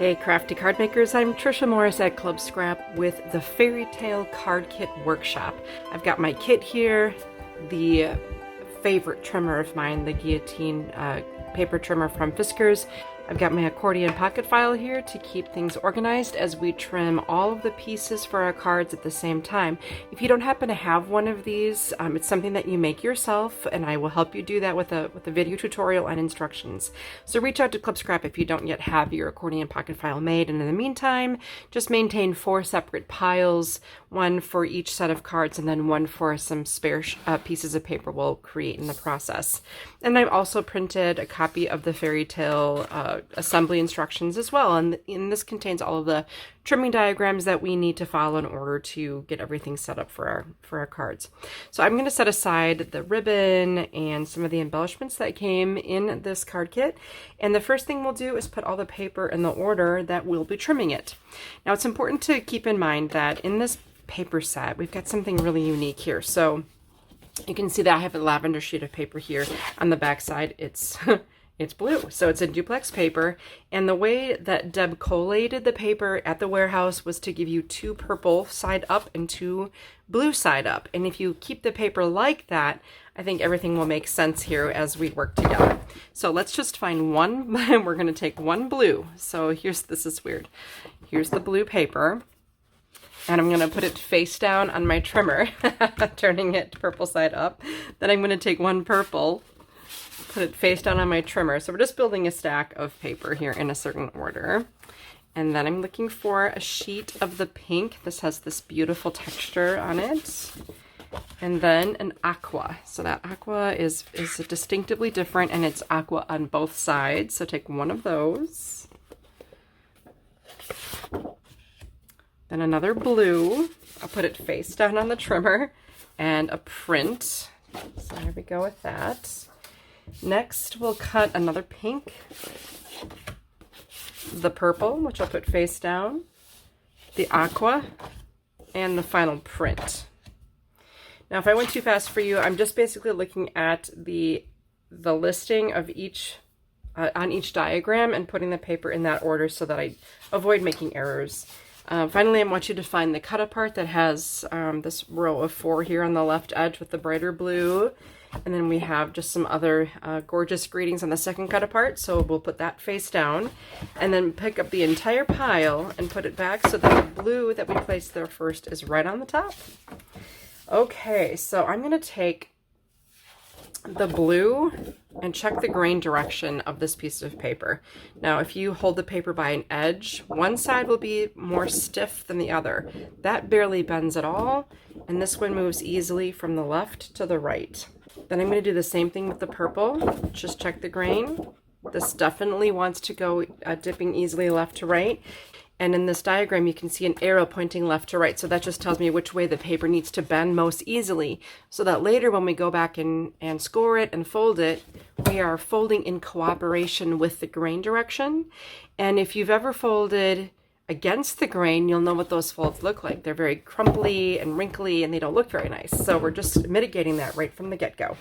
Hey crafty card makers, I'm Tricia Morris at Club Scrap with the Fairytale Card Kit workshop. I've got my kit here, the favorite trimmer of mine, the guillotine paper trimmer from Fiskars. I've got my accordion pocket file here to keep things organized as we trim all of the pieces for our cards at the same time. If you don't happen to have one of these, it's something that you make yourself, and I will help you do that with a video tutorial and instructions. So reach out to Club Scrap if you don't yet have your accordion pocket file made, and in the meantime, just maintain 4 separate piles, one for each set of cards and then one for some spare pieces of paper we'll create in the process. And I've also printed a copy of the Fairytale assembly instructions as well, and this contains all of the trimming diagrams that we need to follow in order to get everything set up for our cards. So I'm going to set aside the ribbon and some of the embellishments that came in this card kit, and the first thing we'll do is put all the paper in the order that we'll be trimming it. Now it's important to keep in mind that in this paper set we've got something really unique here. So you can see that I have a lavender sheet of paper here. On the back side it's it's blue, so it's a duplex paper, and the way that Deb collated the paper at the warehouse was to give you 2 purple side up and 2 blue side up. And if you keep the paper like that, I think everything will make sense here as we work together. So let's just find one. We're going to take one blue. So this is weird. Here's the blue paper, and I'm going to put it face down on my trimmer, turning it purple side up. Then I'm going to take one purple, put it face down on my trimmer. So we're just building a stack of paper here in a certain order. And then I'm looking for a sheet of the pink. This has this beautiful texture on it. And then an aqua. So that aqua is distinctively different, and it's aqua on both sides. So take one of those. Then another blue. I'll put it face down on the trimmer, and a print. So there we go with that. Next, we'll cut another pink, the purple, which I'll put face down, the aqua, and the final print. Now, if I went too fast for you, I'm just basically looking at the listing of each on each diagram and putting the paper in that order so that I avoid making errors. Finally, I want you to find the cut apart that has this row of 4 here on the left edge with the brighter blue. And then we have just some other gorgeous greetings on the second cut apart, so we'll put that face down. And then pick up the entire pile and put it back so that the blue that we placed there first is right on the top. Okay, so I'm going to take the blue and check the grain direction of this piece of paper. Now, if you hold the paper by an edge, one side will be more stiff than the other. That barely bends at all, and this one moves easily from the left to the right. Then I'm going to do the same thing with the purple. Just check the grain. This definitely wants to go dipping easily left to right. And in this diagram, you can see an arrow pointing left to right. So that just tells me which way the paper needs to bend most easily, so that later when we go back and score it and fold it, we are folding in cooperation with the grain direction. And if you've ever folded against the grain, you'll know what those folds look like. They're very crumply and wrinkly, and they don't look very nice. So we're just mitigating that right from the get-go.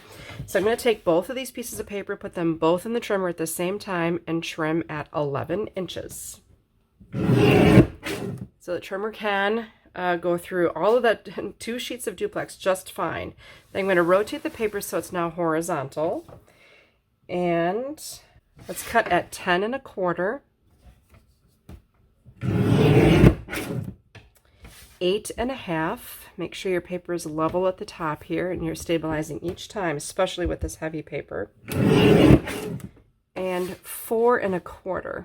So I'm going to take both of these pieces of paper, put them both in the trimmer at the same time, and trim at 11 inches. So the trimmer can go through all of that 2 sheets of duplex just fine. Then I'm going to rotate the paper so it's now horizontal. And let's cut at 10 1/4. 8 1/2. Make sure your paper is level at the top here, and you're stabilizing each time, especially with this heavy paper. And 4 1/4.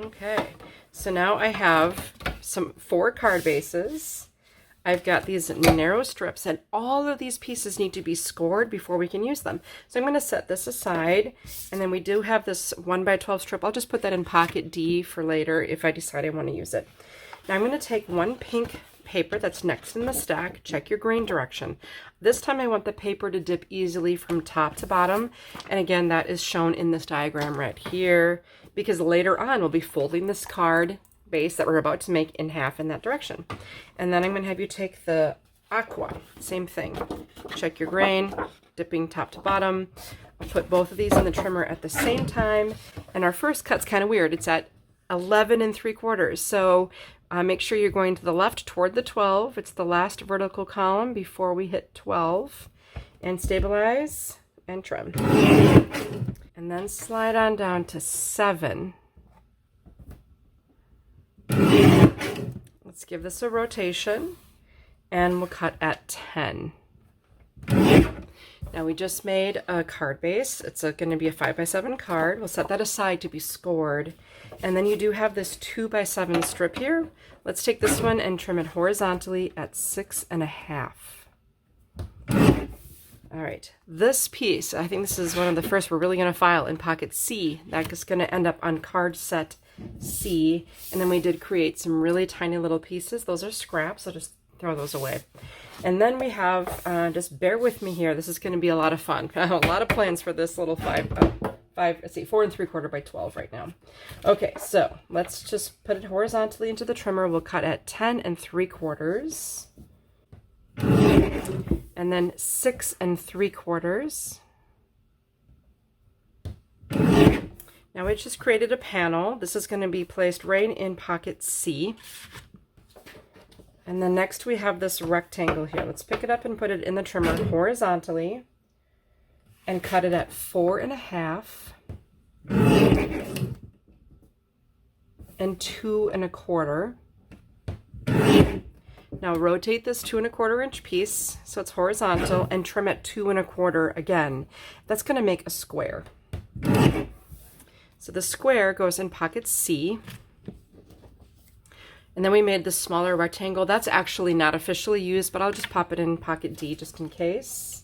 Okay, so now I have 4 card bases. I've got these narrow strips, and all of these pieces need to be scored before we can use them. So I'm going to set this aside, and then we do have this 1x12 strip. I'll just put that in pocket D for later if I decide I want to use it. Now I'm going to take one pink paper that's next in the stack. Check your grain direction. This time I want the paper to dip easily from top to bottom, and again, that is shown in this diagram right here, because later on we'll be folding this card base that we're about to make in half in that direction. And then I'm going to have you take the aqua, same thing. Check your grain, dipping top to bottom. I'll put both of these in the trimmer at the same time, And our first cut's kind of weird. It's at 11 3/4. So make sure you're going to the left toward the 12. It's the last vertical column before we hit 12. And stabilize and trim. And then slide on down to 7. Let's give this a rotation, and we'll cut at 10. Now we just made a card base. It's going to be a 5x7 card. We'll set that aside to be scored. And then you do have this 2x7 strip here. Let's take this one and trim it horizontally at 6.5. All right, this piece, I think this is one of the first we're really going to file in pocket C. That is going to end up on card set C. And then we did create some really tiny little pieces. Those are scraps, so just throw those away. And then we have, just bear with me here, this is going to be a lot of fun. I have a lot of plans for this little 4 3/4 by 12 right now. Okay, so let's just put it horizontally into the trimmer. We'll cut at 10 3/4. And then 6 3/4. Now we just created a panel. This is going to be placed right in pocket C. And then next we have this rectangle here. Let's pick it up and put it in the trimmer horizontally and cut it at 4.5 and 2 1/4. Now rotate this 2 1/4 inch piece so it's horizontal and trim at 2 1/4 again. That's going to make a square. So the square goes in pocket C. And then we made this smaller rectangle. That's actually not officially used, but I'll just pop it in pocket D just in case.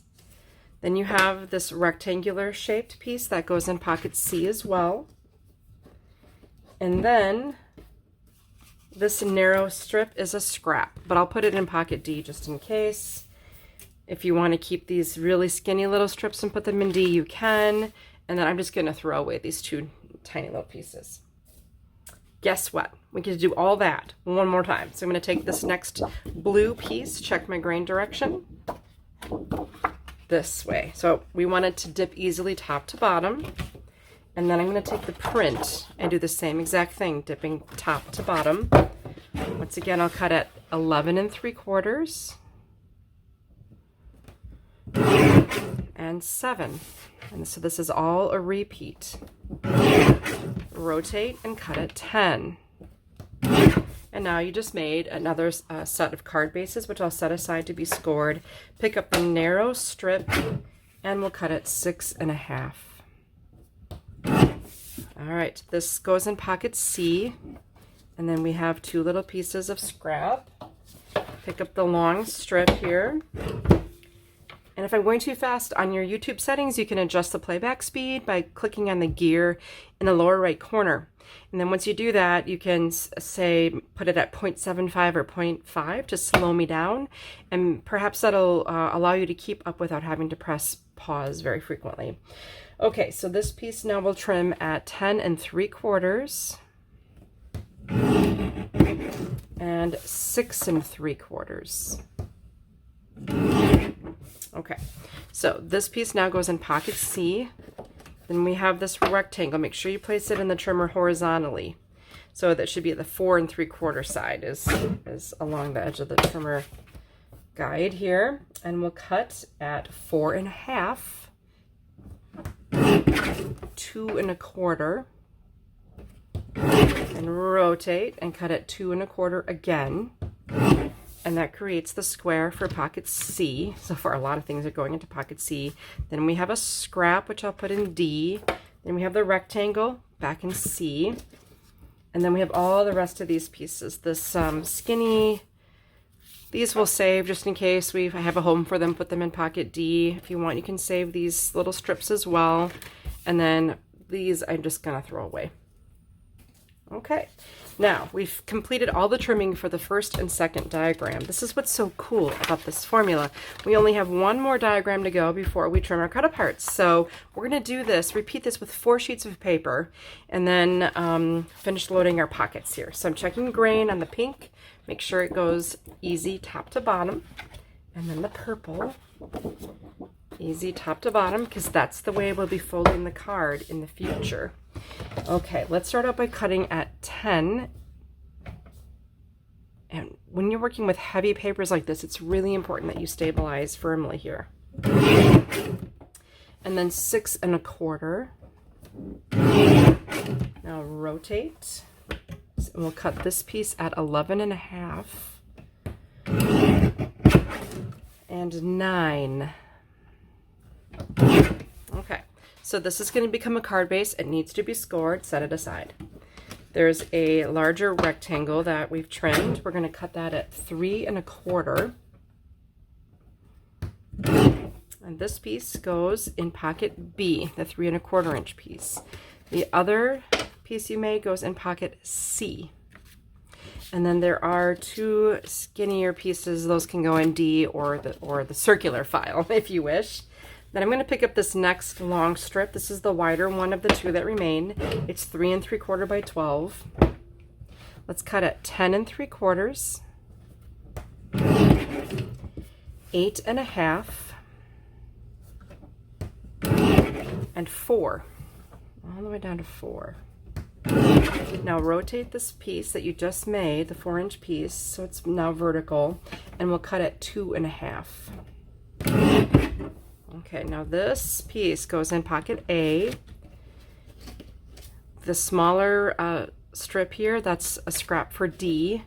Then you have this rectangular shaped piece that goes in pocket C as well. And then this narrow strip is a scrap, but I'll put it in pocket D just in case. If you want to keep these really skinny little strips and put them in D, you can. And then I'm just going to throw away these 2 tiny little pieces. Guess what? We get to do all that one more time. So I'm going to take this next blue piece, check my grain direction, this way. So we want it to dip easily top to bottom. And then I'm going to take the print and do the same exact thing, dipping top to bottom. Once again, I'll cut at 11 3/4 and 7. And so this is all a repeat. Rotate and cut at 10. And now you just made another set of card bases, which I'll set aside to be scored. Pick up the narrow strip and we'll cut at 6.5. All right, this goes in pocket C. And then we have 2 little pieces of scrap. Pick up the long strip here. And if I'm going too fast on your YouTube settings, you can adjust the playback speed by clicking on the gear in the lower right corner. And then once you do that, you can say, put it at 0.75 or 0.5 to slow me down. And perhaps that'll allow you to keep up without having to press pause very frequently. Okay, so this piece now will trim at 10 3/4 and 6 3/4. Okay, so this piece now goes in pocket C. Then we have this rectangle. Make sure you place it in the trimmer horizontally. So that should be at the 4 3/4 side is along the edge of the trimmer guide here. And we'll cut at 4.5, 2 1/4, and rotate and cut at 2 1/4 again. And that creates the square for pocket C. So far, a lot of things are going into pocket C. Then we have a scrap, which I'll put in D. Then we have the rectangle back in C. And then we have all the rest of these pieces. This skinny, these we'll save just in case I have a home for them. Put them in pocket D. If you want, you can save these little strips as well. And then these I'm just going to throw away. Okay, now we've completed all the trimming for the first and second diagram. This is what's so cool about this formula. We only have one more diagram to go before we trim our cut aparts. So we're going to do this, repeat this with 4 sheets of paper, and then finish loading our pockets here. So I'm checking grain on the pink, make sure it goes easy top to bottom, and then the purple. Easy top to bottom, because that's the way we'll be folding the card in the future. Okay, let's start out by cutting at 10. And when you're working with heavy papers like this, it's really important that you stabilize firmly here. And then 6 1/4. Now rotate. And we'll cut this piece at 11 1/2. And 9. Okay, so this is going to become a card base. It needs to be scored. Set it aside. There's a larger rectangle that we've trimmed. We're going to cut that at 3 1/4. And this piece goes in pocket B, the 3 1/4 inch piece. The other piece you made goes in pocket C. And then there are 2 skinnier pieces. Those can go in D or the circular file if you wish. Then I'm going to pick up this next long strip. This is the wider one of the 2 that remain. It's 3 3/4 by 12. Let's cut at 10 3/4, 8 1/2, and 4. All the way down to 4. Now rotate this piece that you just made, the 4-inch piece, so it's now vertical, and we'll cut at 2 1/2. Okay, now this piece goes in pocket A. The smaller strip here, that's a scrap for D.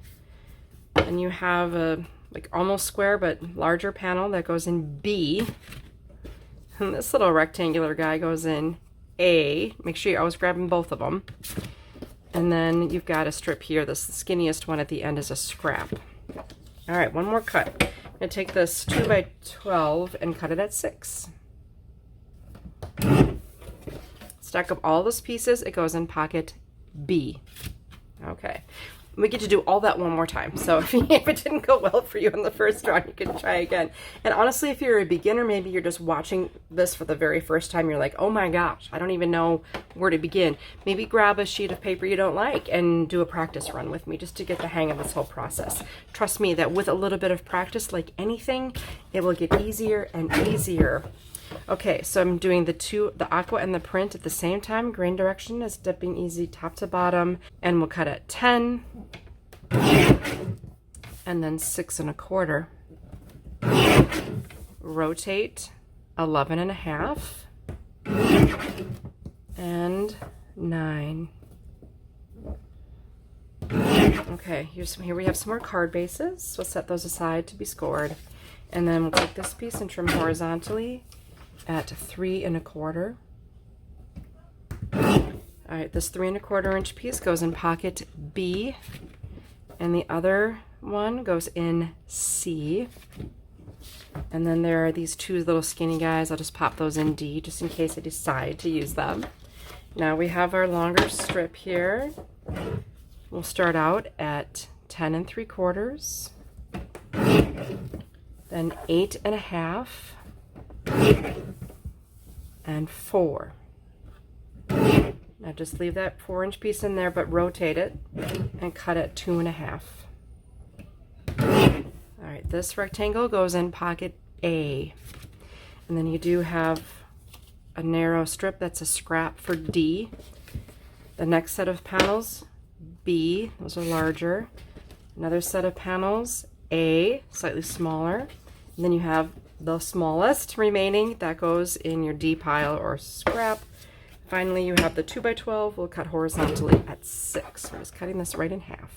And you have a like almost square but larger panel that goes in B. And this little rectangular guy goes in A. Make sure you're always grabbing both of them. And then you've got a strip here. This skinniest one at the end is a scrap. All right, one more cut. I'm going to take this 2 by 12 and cut it at 6. Stack up all those pieces. It goes in pocket B. Okay. We get to do all that one more time. So if it didn't go well for you in the first round, you can try again. And honestly, if you're a beginner, maybe you're just watching this for the very first time, you're like, oh my gosh, I don't even know where to begin. Maybe grab a sheet of paper you don't like and do a practice run with me just to get the hang of this whole process. Trust me that with a little bit of practice, like anything, it will get easier and easier. Okay, so I'm doing the aqua and the print at the same time. Grain direction is dipping easy top to bottom, and we'll cut at 10 and then 6 1/4. Rotate 11 1/2 and 9. Okay, here we have some more card bases. We'll set those aside to be scored, and then we'll take this piece and trim horizontally at 3 1/4. All right, this 3 1/4 inch piece goes in pocket B, and the other one goes in C. And then there are these 2 little skinny guys. I'll just pop those in D just in case I decide to use them. Now we have our longer strip here. We'll start out at 10 3/4, then 8 1/2, and 4. Now just leave that 4-inch piece in there, but rotate it and cut at 2 1/2. All right, this rectangle goes in pocket A. And then you do have a narrow strip that's a scrap for D. The next set of panels, B, those are larger. Another set of panels, A, slightly smaller. And then you have the smallest remaining that goes in your D pile or scrap. Finally, you have the 2 by 12. We'll cut horizontally at 6. I'm just cutting this right in half.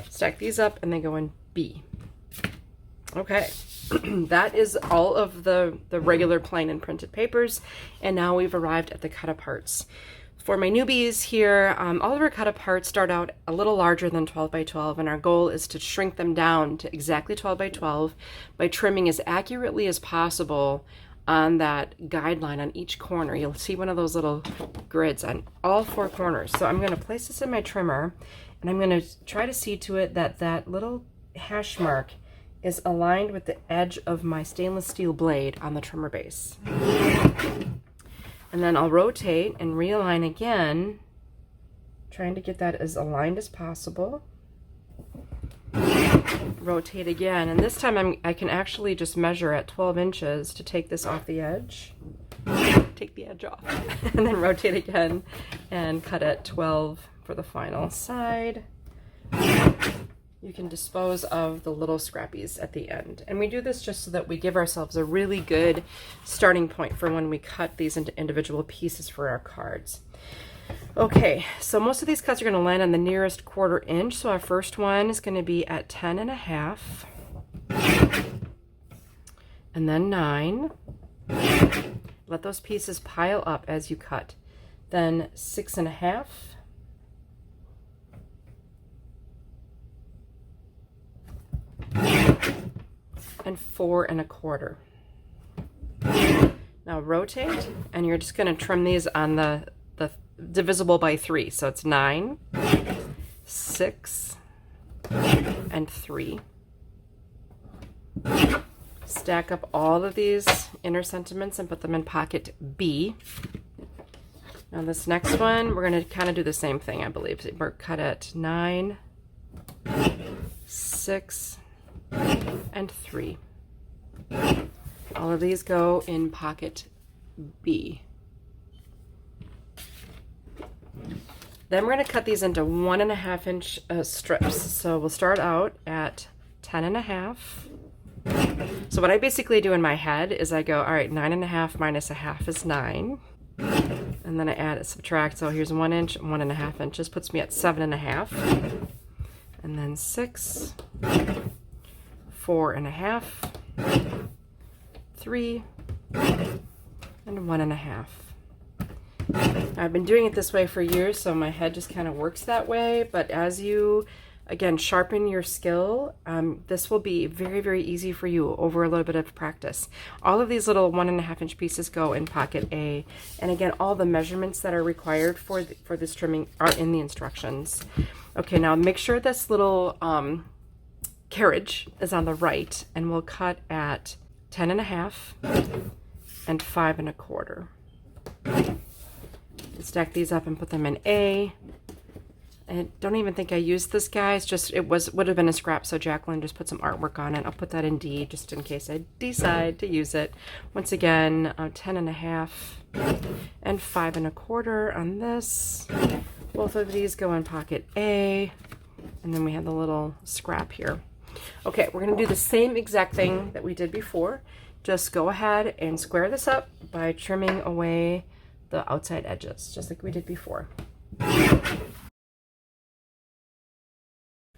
Stack these up and they go in B. Okay, that is all of the regular plain and printed papers, and now we've arrived at the cut aparts. For my newbies here, all of our cut aparts start out a little larger than 12 by 12, and our goal is to shrink them down to exactly 12 by 12 by trimming as accurately as possible on that guideline on each corner. You'll see one of those little grids on all 4 corners. So I'm going to place this in my trimmer, and I'm going to try to see to it that that little hash mark is aligned with the edge of my stainless steel blade on the trimmer base. And then I'll rotate and realign again, trying to get that as aligned as possible. rotate again, and this time I can actually just measure at 12 inches to take this off the edge. Take the edge off. And then rotate again and cut at 12 for the final side. You can dispose of the little scrappies at the end. And we do this just so that we give ourselves a really good starting point for when we cut these into individual pieces for our cards. Okay, so most of these cuts are going to land on the nearest 1/4 inch. So our first one is going to be at 10.5, and then 9. Let those pieces pile up as you cut. Then 6.5, and 4.25. Now rotate, and you're just going to trim these on the divisible by 3. So it's 9, 6, and 3. Stack up all of these inner sentiments and put them in pocket B. Now this next one, we're going to kind of do the same thing, I believe. We're cut at 9, 6, and 3. All of these go in pocket B. Then we're going to cut these into 1.5 inch strips. So we'll start out at 10.5. So what I basically do in my head is I go, all right, 9.5 minus 1/2 is 9. And then I add, subtract. So here's 1 inch, 1.5 inches, puts me at 7.5. And then 6, 4.5, 3, and 1.5. I've been doing it this way for years, so my head just kind of works that way. But as you, again, sharpen your skill, this will be very, very easy for you over a little bit of practice. All of these little 1.5 inch pieces go in pocket A. And again, all the measurements that are required for this trimming are in the instructions. Okay, now make sure this little carriage is on the right, and we'll cut at 10.5 and 5.25. Stack these up and put them in A. I don't even think I used this, guys. Just would have been a scrap, so Jacqueline just put some artwork on it. I'll put that in D just in case I decide to use it. Once again, 10.5 and 5.25 on this. Both of these go in pocket A, and then we have the little scrap here. Okay, we're going to do the same exact thing that we did before. Just go ahead and square this up by trimming away the outside edges, just like we did before.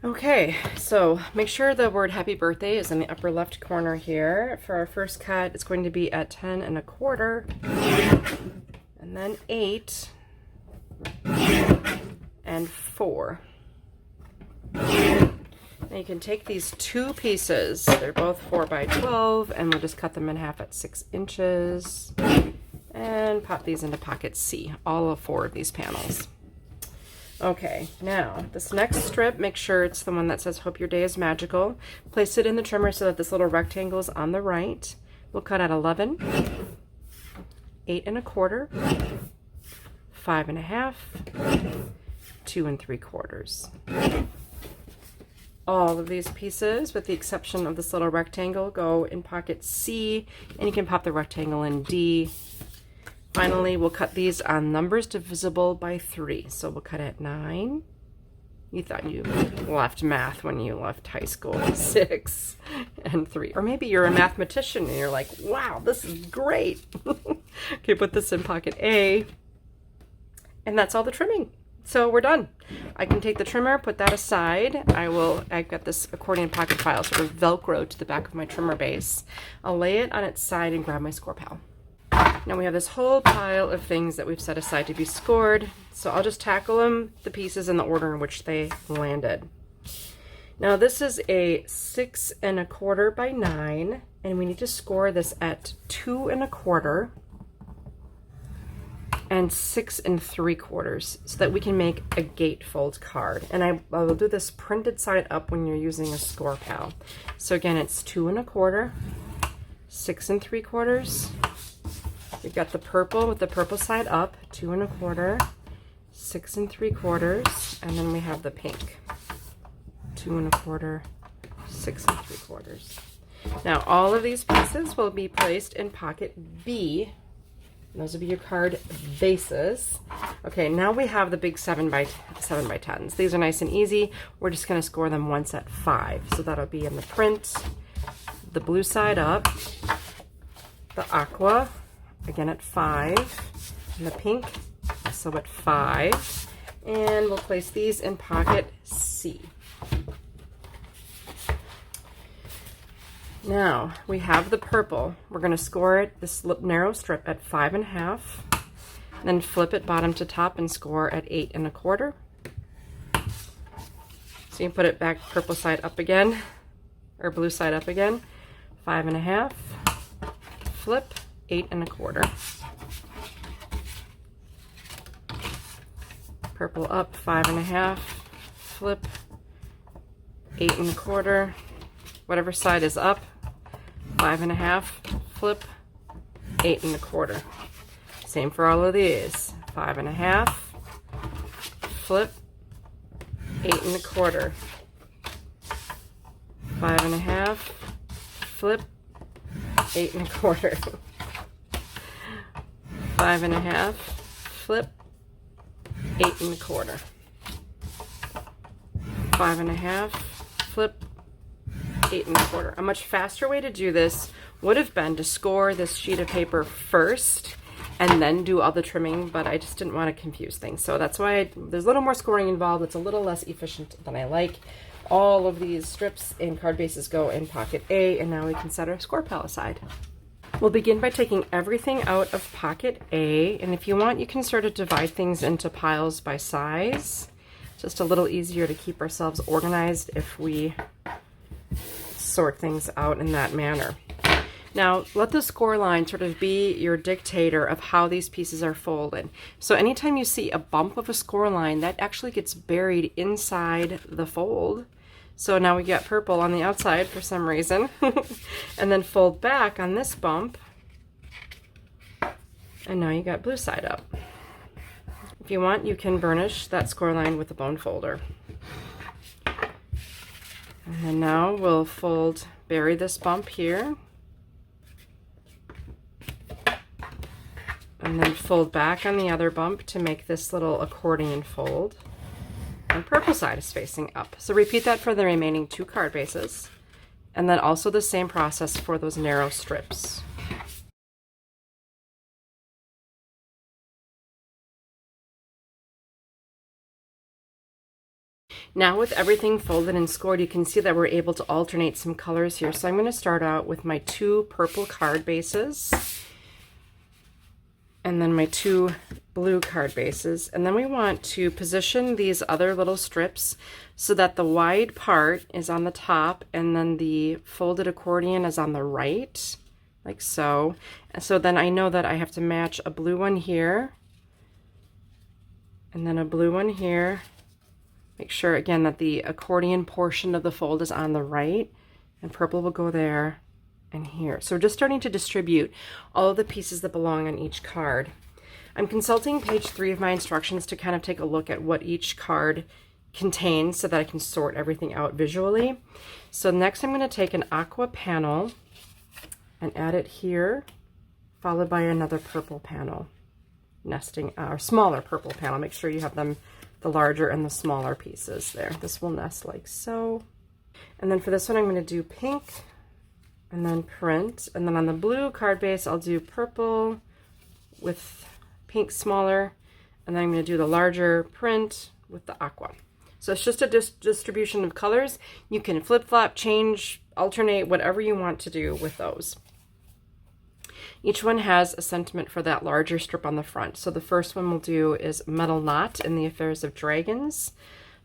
Okay, so make sure the word happy birthday is in the upper left corner here. For our first cut, it's going to be at 10.25, and then 8, and 4. Now you can take these two pieces, they're both 4 by 12, and we'll just cut them in half at 6 inches. And pop these into pocket C, all of 4 of these panels. Okay, now this next strip, make sure it's the one that says hope your day is magical. Place it in the trimmer so that this little rectangle is on the right. We'll cut at 11, 8.25, 5.5, 2.75. All of these pieces, with the exception of this little rectangle, go in pocket C, and you can pop the rectangle in D. Finally, we'll cut these on numbers divisible by 3. So we'll cut at 9. You thought you left math when you left high school. 6 and 3. Or maybe you're a mathematician and you're like, wow, this is great. Okay, put this in pocket A. And that's all the trimming. So we're done. I can take the trimmer, put that aside. I've got this accordion pocket file sort of Velcro to the back of my trimmer base. I'll lay it on its side and grab my score pal. Now we have this whole pile of things that we've set aside to be scored, so I'll just tackle the pieces in the order in which they landed. Now this is a 6.25 by 9, and we need to score this at 2.25 and 6.75 so that we can make a gatefold card. And I will do this printed side up when you're using a score pal. So again, it's 2.25, 6.75. We've got the purple with the purple side up, 2.25, 6.75, and then we have the pink, 2.25, 6 3/4. Now all of these pieces will be placed in pocket B. Those will be your card bases. Okay, now we have the big 7 by 10s. These are nice and easy. We're just going to score them once at 5. So that'll be in the print, the blue side up, the aqua, again at 5, and the pink, also at 5. And we'll place these in pocket C. Now we have the purple. We're going to score it, this narrow strip, at 5.5, then flip it bottom to top and score at 8 1/4. So you can put it back purple side up again, or blue side up again, 5.5, flip, 8 1/4. Purple up, 5.5, flip, 8 1/4. Whatever side is up, 5.5, flip, 8 1/4. Same for all of these. 5.5, flip, 8 1/4. 5.5, flip, 8 1/4. 5.5, flip, 8 1/4. 5.5, flip, 8 1/4. A much faster way to do this would have been to score this sheet of paper first and then do all the trimming, but I just didn't want to confuse things. So that's why there's a little more scoring involved. It's a little less efficient than I like. All of these strips and card bases go in pocket A, and now we can set our score pile aside. We'll begin by taking everything out of pocket A, and if you want, you can sort of divide things into piles by size. Just a little easier to keep ourselves organized if we sort things out in that manner. Now, let the score line sort of be your dictator of how these pieces are folded. So anytime you see a bump of a score line, that actually gets buried inside the fold. So now we got purple on the outside for some reason. And then fold back on this bump. And now you got blue side up. If you want, you can burnish that score line with a bone folder. And then now we'll bury this bump here. And then fold back on the other bump to make this little accordion fold. And purple side is facing up. So repeat that for the remaining 2 card bases. And then also the same process for those narrow strips. Now with everything folded and scored, you can see that we're able to alternate some colors here. So I'm going to start out with my 2 purple card bases, and then my 2 blue card bases. And then we want to position these other little strips so that the wide part is on the top and then the folded accordion is on the right, like so. And so then I know that I have to match a blue one here, and then a blue one here. Make sure again that the accordion portion of the fold is on the right, and purple will go there and here. So we're just starting to distribute all of the pieces that belong on each card. I'm consulting page 3 of my instructions to kind of take a look at what each card contains so that I can sort everything out visually. So next I'm going to take an aqua panel and add it here, followed by another purple panel, nesting, or smaller purple panel. Make sure you have them, the larger and the smaller pieces there. This will nest like so. And then for this one I'm going to do pink and then print, and then on the blue card base I'll do purple with pink smaller, and then I'm going to do the larger print with the aqua. So it's just a distribution of colors. You can flip-flop, change, alternate, whatever you want to do with those. Each one has a sentiment for that larger strip on the front. So the first one we'll do is Metal Knot in the Affairs of Dragons,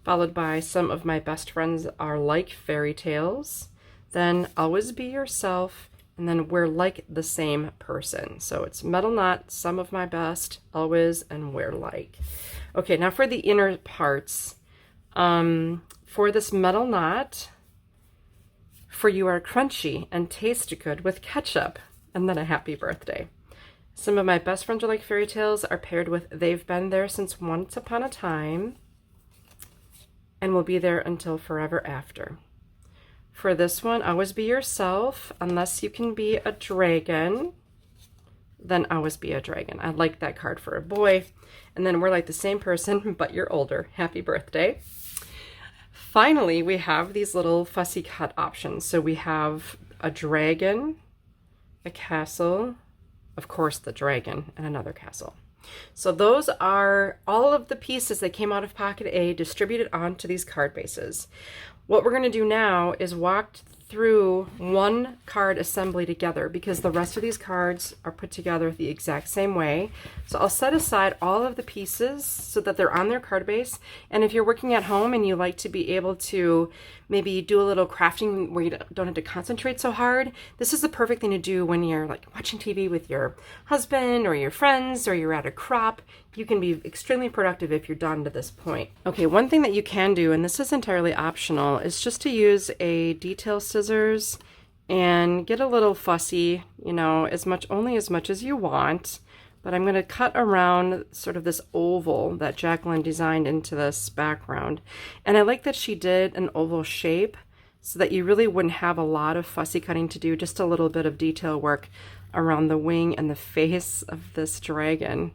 followed by Some of My Best Friends Are Like Fairy Tales, then Always Be Yourself, and then We're Like the Same Person. So it's Metal Knot, Some of My Best, Always, and We're Like. Okay, now for the inner parts. For this Metal Knot, for you are crunchy and taste good with ketchup, and then a happy birthday. Some of my best friends are like fairy tales are paired with they've been there since once upon a time and will be there until forever after. For this one, always be yourself. Unless you can be a dragon, then always be a dragon. I like that card for a boy. And then we're like the same person, but you're older. Happy birthday. Finally, we have these little fussy cut options. So we have a dragon, a castle, of course the dragon, and another castle. So those are all of the pieces that came out of Pocket A distributed onto these card bases. What we're going to do now is walk through one card assembly together, because the rest of these cards are put together the exact same way. So I'll set aside all of the pieces so that they're on their card base. And if you're working at home and you like to be able to maybe do a little crafting where you don't have to concentrate so hard, this is the perfect thing to do when you're like watching TV with your husband or your friends, or you're at a crop. You can be extremely productive if you're done to this point. Okay, one thing that you can do, and this is entirely optional, is just to use a detail scissors and get a little fussy, you know, only as much as you want. But I'm going to cut around sort of this oval that Jacqueline designed into this background. And I like that she did an oval shape so that you really wouldn't have a lot of fussy cutting to do, just a little bit of detail work around the wing and the face of this dragon.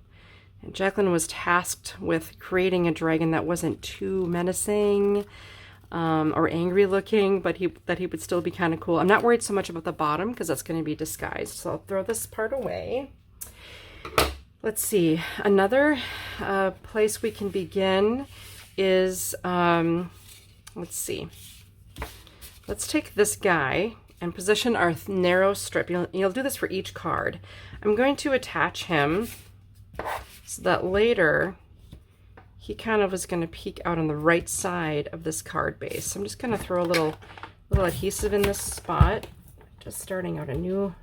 And Jacqueline was tasked with creating a dragon that wasn't too menacing or angry looking, but that he would still be kind of cool. I'm not worried so much about the bottom because that's going to be disguised. So I'll throw this part away. Let's see. Another place we can begin is, let's see. Let's take this guy and position our narrow strip. You'll do this for each card. I'm going to attach him so that later he kind of is going to peek out on the right side of this card base. So I'm just going to throw a little adhesive in this spot. Just starting out a new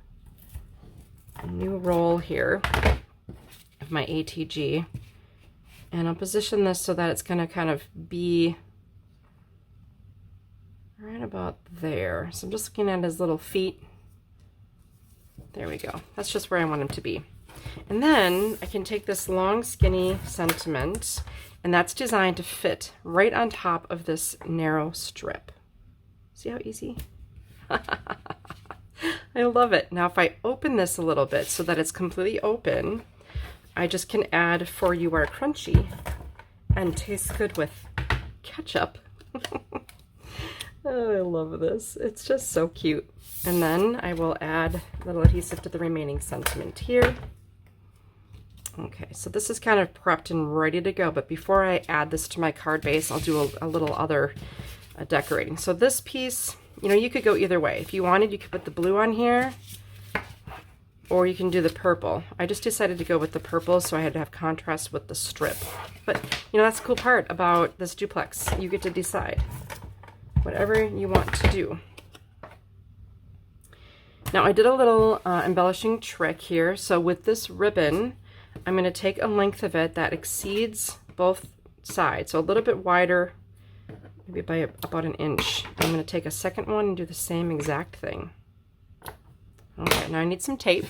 roll here of my ATG. And I'll position this so that it's going to kind of be right about there. So I'm just looking at his little feet. There we go. That's just where I want him to be. And then I can take this long, skinny sentiment, and that's designed to fit right on top of this narrow strip. See how easy? I love it. Now, if I open this a little bit so that it's completely open, I just can add For You Are Crunchy and tastes good with ketchup. Oh, I love this. It's just so cute. And then I will add a little adhesive to the remaining sentiment here. Okay, so this is kind of prepped and ready to go, but before I add this to my card base, I'll do a little other decorating. So this piece, you know, you could go either way. If you wanted, you could put the blue on here, or you can do the purple. I just decided to go with the purple, so I had to have contrast with the strip. But, you know, that's the cool part about this duplex. You get to decide whatever you want to do. Now, I did a little embellishing trick here. So with this ribbon, I'm going to take a length of it that exceeds both sides, so a little bit wider, maybe by about an inch. I'm going to take a second one and do the same exact thing. Okay, now I need some tape.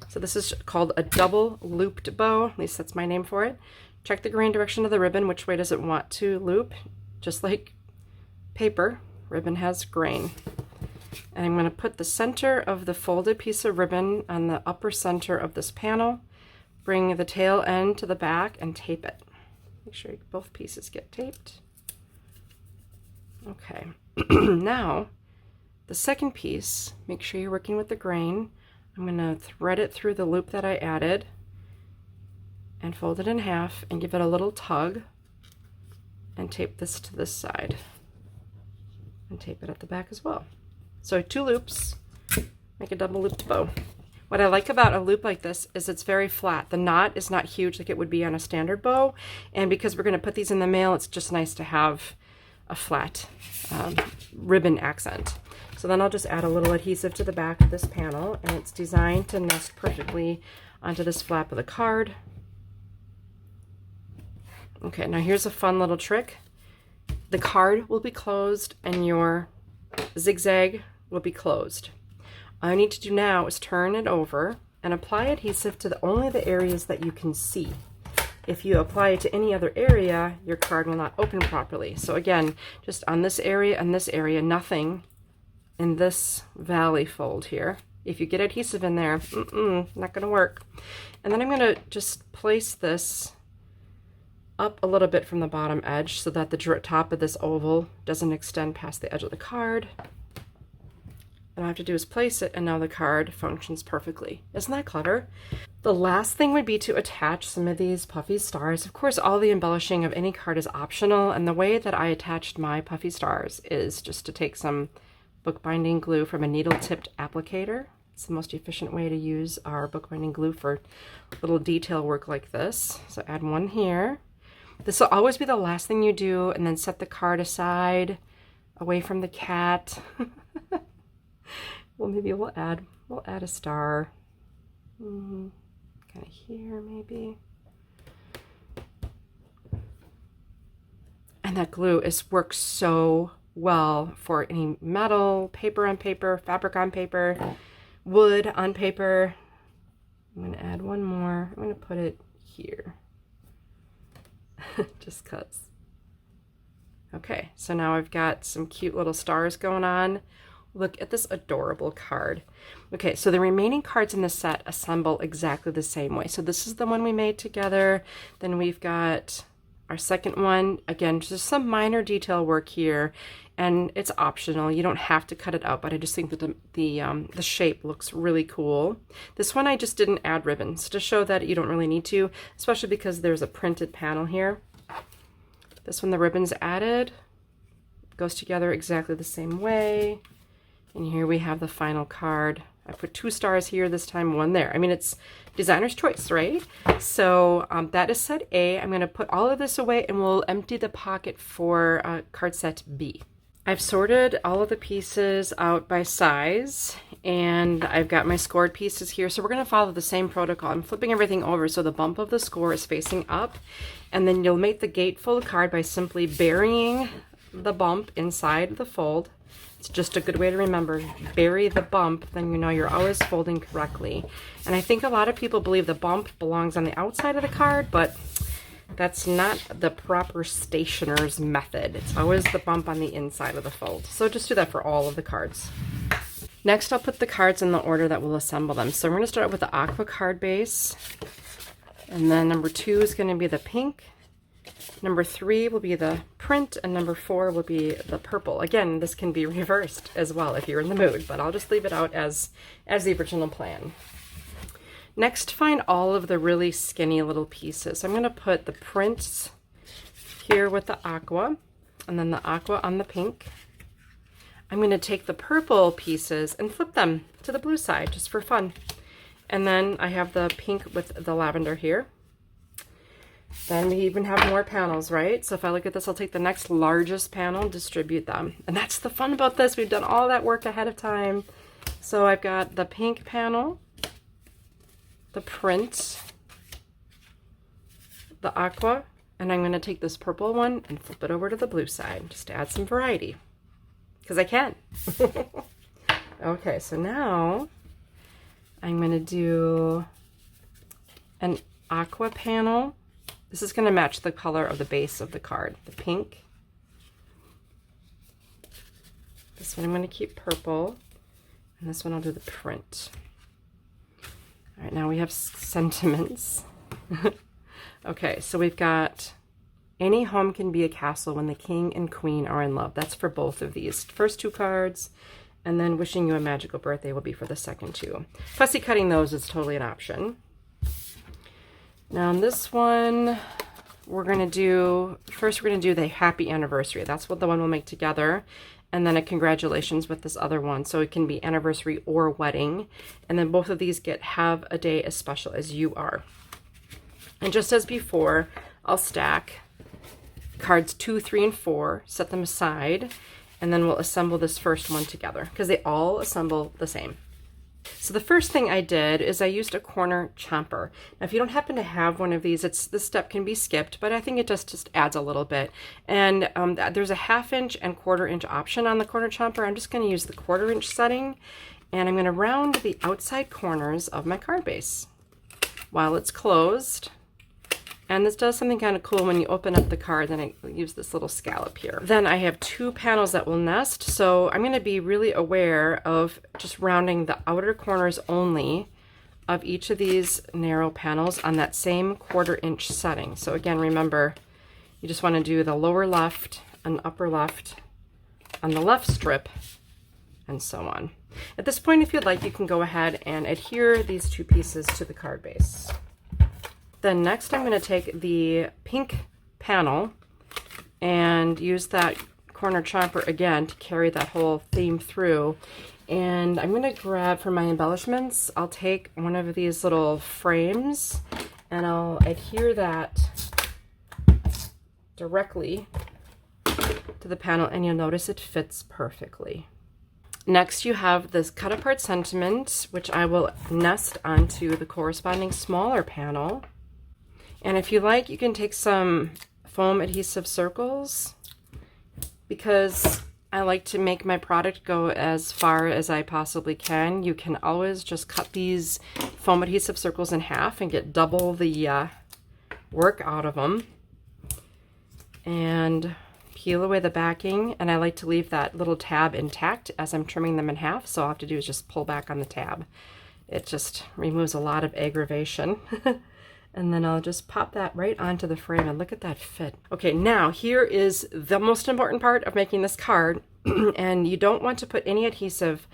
So this is called a double looped bow, at least that's my name for it. Check the grain direction of the ribbon, which way does it want to loop. Just like paper, ribbon has grain. And I'm going to put the center of the folded piece of ribbon on the upper center of this panel. Bring the tail end to the back and tape it. Make sure both pieces get taped. Okay, now the second piece, make sure you're working with the grain. I'm going to thread it through the loop that I added and fold it in half and give it a little tug and tape this to this side and tape it at the back as well. So 2 loops, make a double looped bow. What I like about a loop like this is it's very flat. The knot is not huge like it would be on a standard bow, and because we're going to put these in the mail, it's just nice to have a flat ribbon accent. So then I'll just add a little adhesive to the back of this panel, and it's designed to nest perfectly onto this flap of the card. Okay, now here's a fun little trick. The card will be closed and your zigzag will be closed. All I need to do now is turn it over and apply adhesive to only the areas that you can see. If you apply it to any other area, your card will not open properly. So again, just on this area and this area, nothing in this valley fold here. If you get adhesive in there, not gonna work. And then I'm gonna just place this up a little bit from the bottom edge so that the top of this oval doesn't extend past the edge of the card. And all I have to do is place it, and now the card functions perfectly. Isn't that clever? The last thing would be to attach some of these puffy stars. Of course, all the embellishing of any card is optional, and the way that I attached my puffy stars is just to take some bookbinding glue from a needle-tipped applicator. It's the most efficient way to use our bookbinding glue for little detail work like this. So add one here. This will always be the last thing you do, and then set the card aside, away from the cat. Well, maybe we'll add a star. Kind of here, maybe. And that glue works so well for any metal, paper on paper, fabric on paper, wood on paper. I'm going to add one more. I'm going to put it here. Just cuz. Okay, so now I've got some cute little stars going on. Look at this adorable card. Okay, so the remaining cards in the set assemble exactly the same way. So this is the one we made together. Then we've got our second one. Again, just some minor detail work here, and it's optional. You don't have to cut it out, but I just think that the shape looks really cool. This one I just didn't add ribbons to show that you don't really need to, especially because there's a printed panel here. This one, the ribbons added, goes together exactly the same way. And here we have the final card. I put 2 stars here this time, 1 there. I mean, it's designer's choice, right? So that is set A. I'm going to put all of this away, and we'll empty the pocket for card set B. I've sorted all of the pieces out by size, and I've got my scored pieces here. So we're going to follow the same protocol. I'm flipping everything over so the bump of the score is facing up, and then you'll make the gatefold card by simply burying the bump inside the fold. It's just a good way to remember. Bury the bump, then you know you're always folding correctly. And I think a lot of people believe the bump belongs on the outside of the card, but that's not the proper stationer's method. It's always the bump on the inside of the fold. So just do that for all of the cards. Next, I'll put the cards in the order that we'll assemble them. So we're going to start with the aqua card base. And then number 2 is going to be the pink. Number 3 will be the print, and number 4 will be the purple. Again, this can be reversed as well if you're in the mood, but I'll just leave it out as the original plan. Next, find all of the really skinny little pieces. I'm going to put the prints here with the aqua, and then the aqua on the pink. I'm going to take the purple pieces and flip them to the blue side just for fun. And then I have the pink with the lavender here. Then we even have more panels, right? So if I look at this, I'll take the next largest panel and distribute them. And that's the fun about this. We've done all that work ahead of time. So I've got the pink panel, the print, the aqua, and I'm going to take this purple one and flip it over to the blue side just to add some variety. Because I can. Okay, so now I'm going to do an aqua panel. This is going to match the color of the base of the card, the pink. This one I'm going to keep purple, and this one I'll do the print. All right, now we have sentiments. Okay, so we've got any home can be a castle when the king and queen are in love. That's for both of these first 2 cards, and then wishing you a magical birthday will be for the second 2. Fussy cutting those is totally an option. Now on this one, we're going to do the happy anniversary. That's what the one we'll make together. And then a congratulations with this other one. So it can be anniversary or wedding. And then both of these have a day as special as you are. And just as before, I'll stack cards 2, 3, and 4, set them aside, and then we'll assemble this first one together because they all assemble the same. So the first thing I did is I used a corner chomper. Now, if you don't happen to have one of these, this step can be skipped, but I think it just adds a little bit. And there's a 1/2 inch and 1/4 inch option on the corner chomper. I'm just going to use the 1/4 inch setting, and I'm going to round the outside corners of my card base while it's closed. And this does something kind of cool when you open up the card, then I use this little scallop here. Then I have 2 panels that will nest, so I'm going to be really aware of just rounding the outer corners only of each of these narrow panels on that same 1/4 inch setting. So again, remember, you just want to do the lower left and upper left on the left strip, and so on. At this point, if you'd like, you can go ahead and adhere these 2 pieces to the card base. Then next I'm going to take the pink panel and use that corner chomper again to carry that whole theme through. And I'm going to grab, for my embellishments, I'll take one of these little frames and I'll adhere that directly to the panel, and you'll notice it fits perfectly. Next you have this cut apart sentiment, which I will nest onto the corresponding smaller panel. And if you like, you can take some foam adhesive circles, because I like to make my product go as far as I possibly can. You can always just cut these foam adhesive circles in half and get double the work out of them. And peel away the backing, and I like to leave that little tab intact as I'm trimming them in half, so all I have to do is just pull back on the tab. It just removes a lot of aggravation. And then I'll just pop that right onto the frame, and look at that fit. Okay, now here is the most important part of making this card, and you don't want to put any adhesive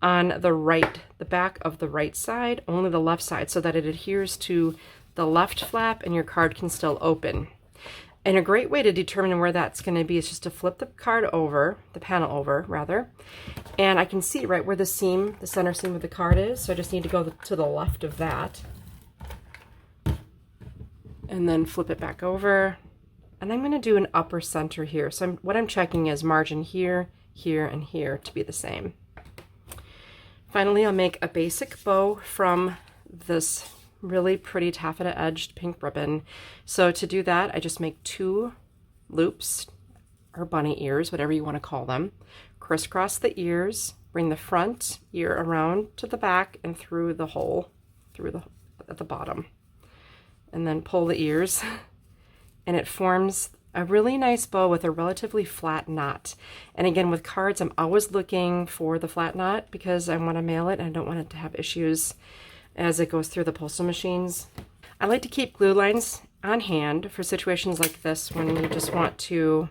on the back of the right side, only the left side, so that it adheres to the left flap and your card can still open. And a great way to determine where that's going to be is just to flip the card over, the panel over rather, and I can see right where the seam, the center seam of the card is, so I just need to go to the left of that. And then flip it back over, and I'm going to do an upper center here. So what I'm checking is margin here, here, and here to be the same. Finally, I'll make a basic bow from this really pretty taffeta edged pink ribbon. So to do that, I just make 2 loops, or bunny ears, whatever you want to call them. Crisscross the ears, bring the front ear around to the back and through the hole, at the bottom. And then pull the ears, and it forms a really nice bow with a relatively flat knot. And again, with cards, I'm always looking for the flat knot because I want to mail it and I don't want it to have issues as it goes through the postal machines. I like to keep glue lines on hand for situations like this when you just want to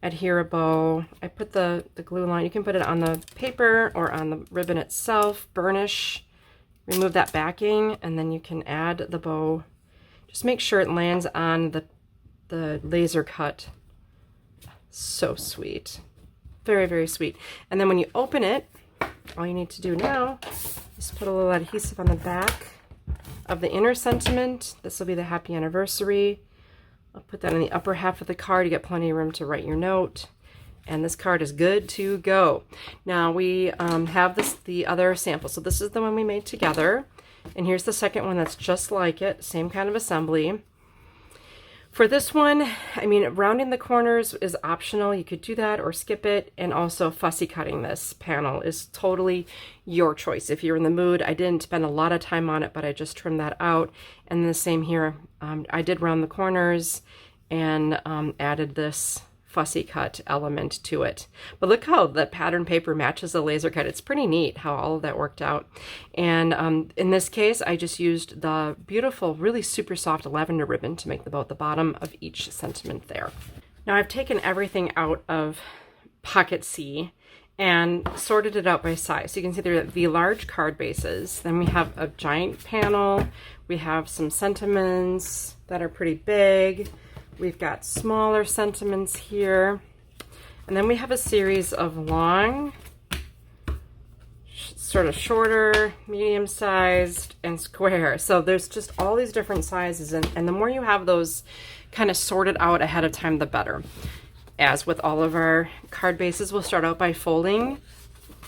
adhere a bow. I put the glue line, you can put it on the paper or on the ribbon itself, burnish, remove that backing, and then you can add the bow. Just make sure it lands on the laser cut. So sweet. Very, very sweet. And then when you open it, all you need to do now is put a little adhesive on the back of the inner sentiment. This will be the happy anniversary. I'll put that in the upper half of the card. You get plenty of room to write your note. And this card is good to go. Now we have the other sample. So this is the one we made together. And here's the second one that's just like it, same kind of assembly. For this one, I mean, rounding the corners is optional. You could do that or skip it. And also fussy cutting this panel is totally your choice. If you're in the mood, I didn't spend a lot of time on it, but I just trimmed that out. And the same here, I did round the corners and added this fussy cut element to it. But look how the pattern paper matches the laser cut. It's pretty neat how all of that worked out. And in this case, I just used the beautiful, really super soft lavender ribbon to make the bow at the bottom of each sentiment there. Now I've taken everything out of Pocket C and sorted it out by size. So you can see there are the large card bases. Then we have a giant panel. We have some sentiments that are pretty big. We've got smaller sentiments here. And then we have a series of long, sort of shorter, medium-sized, and square. So there's just all these different sizes, and the more you have those kind of sorted out ahead of time, the better. As with all of our card bases, we'll start out by folding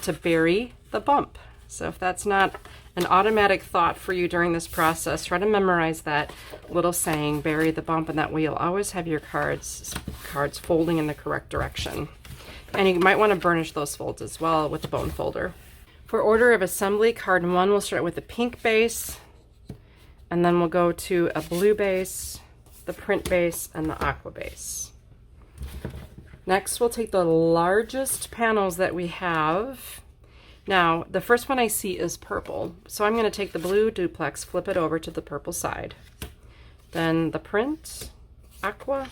to bury the bump. So if that's not an automatic thought for you during this process, try to memorize that little saying, bury the bump, and that way you'll always have your cards folding in the correct direction. And you might want to burnish those folds as well with the bone folder. For order of assembly, card 1, we'll start with a pink base, and then we'll go to a blue base, the print base, and the aqua base. Next, we'll take the largest panels that we have. Now, the first one I see is purple, so I'm going to take the blue duplex, flip it over to the purple side. Then the print, aqua,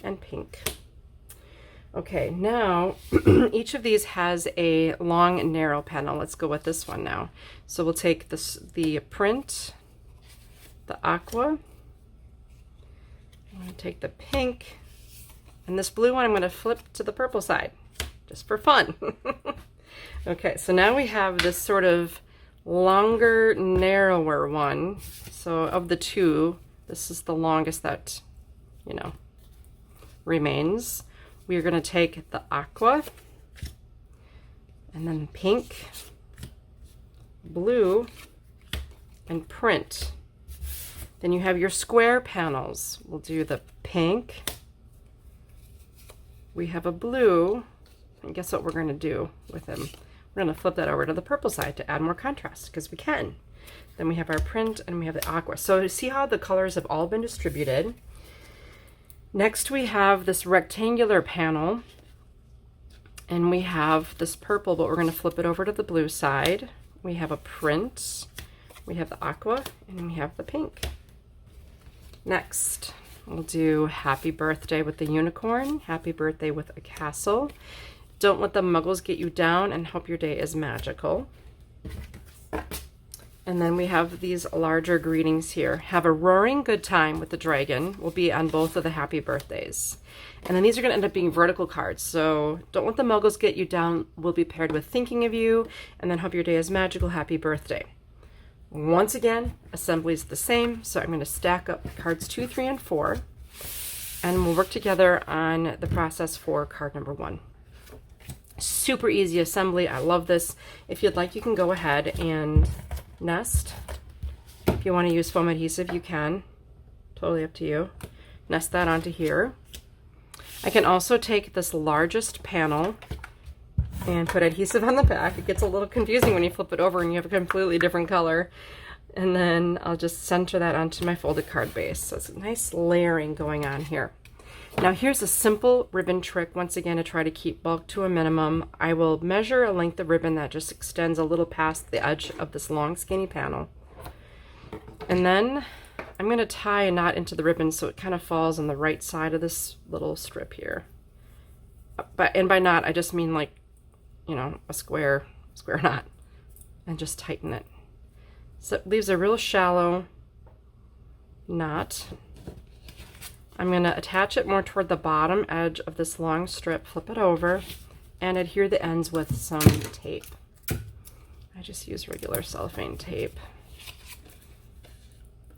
and pink. Okay, now each of these has a long and narrow panel. Let's go with this one now. So we'll take the print, the aqua, I'm going to take the pink, and this blue one I'm going to flip to the purple side, just for fun. Okay, so now we have this sort of longer, narrower one. So of the two, this is the longest that, you know, remains. We are going to take the aqua, and then pink, blue, and print. Then you have your square panels. We'll do the pink. We have a blue, and guess what we're going to do with them? We're going to flip that over to the purple side to add more contrast, because we can. Then we have our print, and we have the aqua. So see how the colors have all been distributed. Next we have this rectangular panel, and we have this purple, but we're going to flip it over to the blue side. We have a print, we have the aqua, and we have the pink. Next, we'll do Happy Birthday with the unicorn, Happy Birthday with a castle. Don't let the muggles get you down, and hope your day is magical. And then we have these larger greetings here. Have a roaring good time with the dragon will be on both of the happy birthdays. And then these are going to end up being vertical cards. So don't let the muggles get you down will be paired with thinking of you, and then hope your day is magical, happy birthday. Once again, assembly is the same. So I'm going to stack up cards 2, 3, and 4, and we'll work together on the process for card number 1. Super easy assembly. I love this. If you'd like, you can go ahead and nest. If you want to use foam adhesive, you can. Totally up to you. Nest that onto here. I can also take this largest panel and put adhesive on the back. It gets a little confusing when you flip it over and you have a completely different color. And then I'll just center that onto my folded card base. So it's a nice layering going on here. Now here's a simple ribbon trick, once again, to try to keep bulk to a minimum. I will measure a length of ribbon that just extends a little past the edge of this long skinny panel. And then I'm going to tie a knot into the ribbon so it kind of falls on the right side of this little strip here. And by knot, I just mean like, you know, a square knot, and just tighten it. So it leaves a real shallow knot. I'm going to attach it more toward the bottom edge of this long strip, flip it over, and adhere the ends with some tape. I just use regular cellophane tape.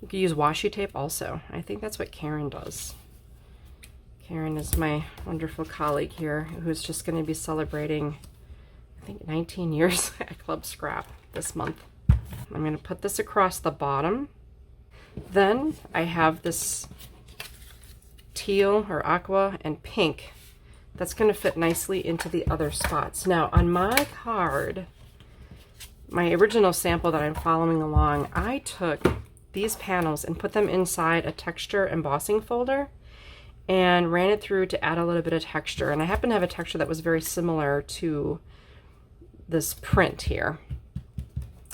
You can use washi tape also. I think that's what Karen does. Karen is my wonderful colleague here who's just going to be celebrating, I think, 19 years at Club Scrap this month. I'm going to put this across the bottom. Then I have this teal or aqua and pink that's going to fit nicely into the other spots. Now on my card, my original sample that I'm following along, I took these panels and put them inside a texture embossing folder and ran it through to add a little bit of texture. And I happen to have a texture that was very similar to this print here.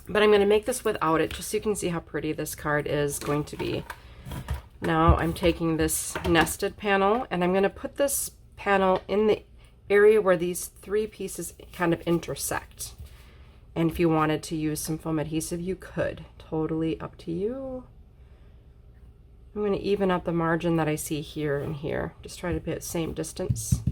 But I'm going to make this without it just so you can see how pretty this card is going to be. Now I'm taking this nested panel and I'm going to put this panel in the area where these 3 pieces kind of intersect. And if you wanted to use some foam adhesive, you could. Totally up to you. I'm going to even up the margin that I see here and here. Just try to be at the same distance.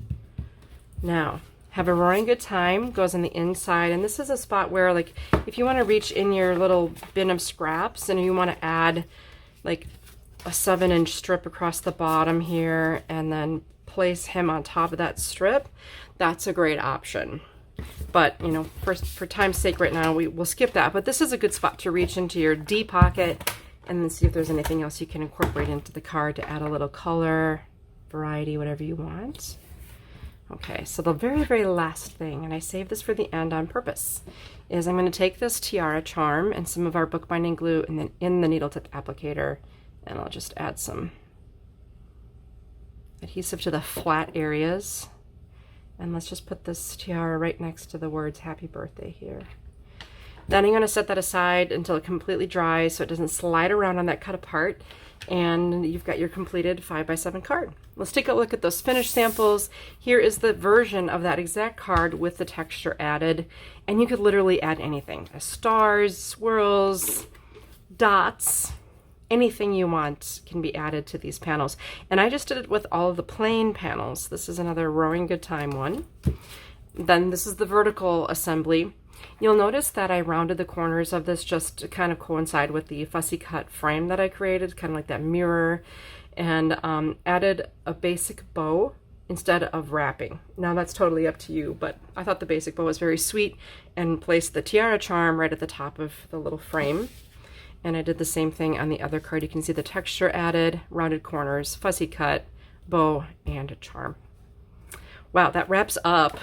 Now, have a roaring good time goes on the inside, and this is a spot where, like, if you want to reach in your little bin of scraps and you want to add like a 7-inch strip across the bottom here and then place him on top of that strip, that's a great option. But, you know, for time's sake right now, we'll skip that. But this is a good spot to reach into your D pocket and then see if there's anything else you can incorporate into the card to add a little color, variety, whatever you want. Okay, so the very, very last thing, and I saved this for the end on purpose, is I'm going to take this tiara charm and some of our bookbinding glue and then in the needle tip applicator, and I'll just add some adhesive to the flat areas. And let's just put this tiara right next to the words happy birthday here. Then I'm going to set that aside until it completely dries so it doesn't slide around on that cut apart. And you've got your completed 5x7 card. Let's take a look at those finished samples. Here is the version of that exact card with the texture added. And you could literally add anything. Stars, swirls, dots, anything you want can be added to these panels. And I just did it with all of the plain panels. This is another Roaring Good Time one. Then this is the vertical assembly. You'll notice that I rounded the corners of this just to kind of coincide with the fussy cut frame that I created, kind of like that mirror, and added a basic bow instead of wrapping. Now that's totally up to you, but I thought the basic bow was very sweet and placed the tiara charm right at the top of the little frame. And I did the same thing on the other card. You can see the texture added, rounded corners, fussy cut, bow, and a charm. Wow, that wraps up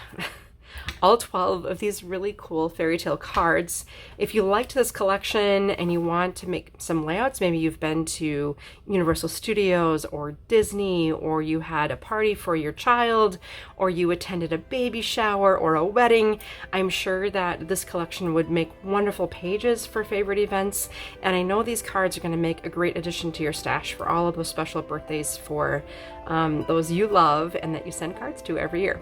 all 12 of these really cool fairy tale cards. If you liked this collection and you want to make some layouts, maybe you've been to Universal Studios or Disney, or you had a party for your child, or you attended a baby shower or a wedding, I'm sure that this collection would make wonderful pages for favorite events. And I know these cards are going to make a great addition to your stash for all of those special birthdays for those you love and that you send cards to every year.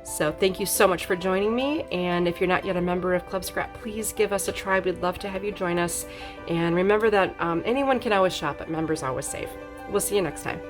So thank you so much for joining me, and if you're not yet a member of Club Scrap, please give us a try. We'd love to have you join us, and remember that anyone can always shop, but members always save. We'll see you next time.